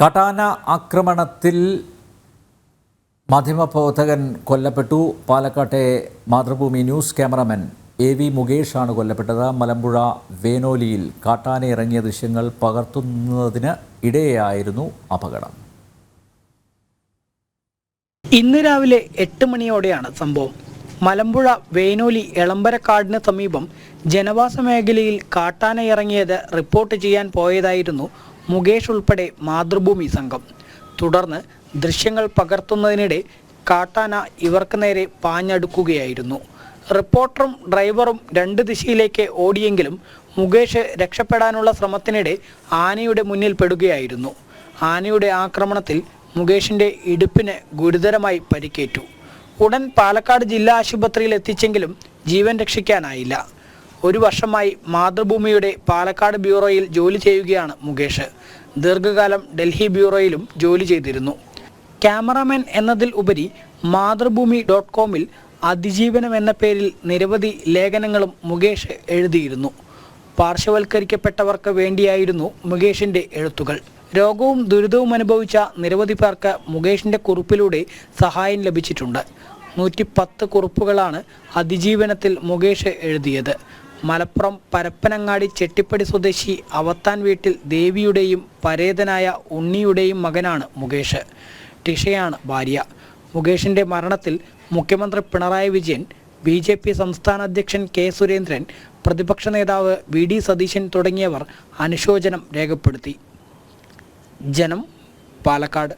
കാട്ടാന ആക്രമണത്തിൽ മാധ്യമപ്രവർത്തകൻ കൊല്ലപ്പെട്ടു. പാലക്കാട്ടെ മാതൃഭൂമി ന്യൂസ് ക്യാമറാമാൻ AV മുകേഷാണ് കൊല്ലപ്പെട്ടത്. മലമ്പുഴ വേനോലിയിൽ കാട്ടാന ഇറങ്ങിയ ദൃശ്യങ്ങൾ പകർത്തുന്നതിന് ഇടയായിരുന്നു അപകടം. ഇന്ന് രാവിലെ 8 മണിയോടെയാണ് സംഭവം. മലമ്പുഴ വേനോലി എളമ്പരക്കാടിന് സമീപം ജനവാസ മേഖലയിൽ കാട്ടാന ഇറങ്ങിയത് റിപ്പോർട്ട് ചെയ്യാൻ പോയതായിരുന്നു മുകേഷ് ഉൾപ്പെടെ മാതൃഭൂമി സംഘം. തുടർന്ന് ദൃശ്യങ്ങൾ പകർത്തുന്നതിനിടെ കാട്ടാന ഇവർക്ക് നേരെ പാഞ്ഞടുക്കുകയായിരുന്നു. റിപ്പോർട്ടറും ഡ്രൈവറും 2 ദിശയിലേക്ക് ഓടിയെങ്കിലും മുകേഷ് രക്ഷപ്പെടാനുള്ള ശ്രമത്തിനിടെ ആനയുടെ മുന്നിൽ പെടുകയായിരുന്നു. ആനയുടെ ആക്രമണത്തിൽ മുകേഷിൻ്റെ ഇടുപ്പിന് ഗുരുതരമായി പരിക്കേറ്റു. ഉടൻ പാലക്കാട് ജില്ലാ ആശുപത്രിയിൽ എത്തിച്ചെങ്കിലും ജീവൻ രക്ഷിക്കാനായില്ല. 1 വർഷമായി മാതൃഭൂമിയുടെ പാലക്കാട് ബ്യൂറോയിൽ ജോലി ചെയ്യുകയാണ് മുകേഷ്. ദീർഘകാലം ഡൽഹി ബ്യൂറോയിലും ജോലി ചെയ്തിരുന്നു. ക്യാമറാമാൻ എന്നതിൽ ഉപരി മാതൃഭൂമി.com-ൽ അതിജീവനം എന്ന പേരിൽ നിരവധി ലേഖനങ്ങളും മുകേഷ് എഴുതിയിരുന്നു. പാർശ്വവൽക്കരിക്കപ്പെട്ടവർക്ക് വേണ്ടിയായിരുന്നു മുകേഷിൻ്റെ എഴുത്തുകൾ. രോഗവും ദുരിതവും അനുഭവിച്ച നിരവധി പേർക്ക് മുകേഷിൻ്റെ കുറിപ്പിലൂടെ സഹായം ലഭിച്ചിട്ടുണ്ട്. 110 കുറിപ്പുകളാണ് അതിജീവനത്തിൽ മുകേഷ് എഴുതിയത്. മലപ്പുറം പരപ്പനങ്ങാടി ചെട്ടിപ്പടി സ്വദേശി അവത്താൻ വീട്ടിൽ ദേവിയുടെയും പരേതനായ ഉണ്ണിയുടെയും മകനാണ് മുകേഷ്. ടിഷയാണ് ഭാര്യ. മുകേഷിൻ്റെ മരണത്തിൽ മുഖ്യമന്ത്രി പിണറായി വിജയൻ, BJP സംസ്ഥാന അധ്യക്ഷൻ K. സുരേന്ദ്രൻ, പ്രതിപക്ഷ നേതാവ് VD സതീശൻ തുടങ്ങിയവർ അനുശോചനം രേഖപ്പെടുത്തി. ജനം, പാലക്കാട്.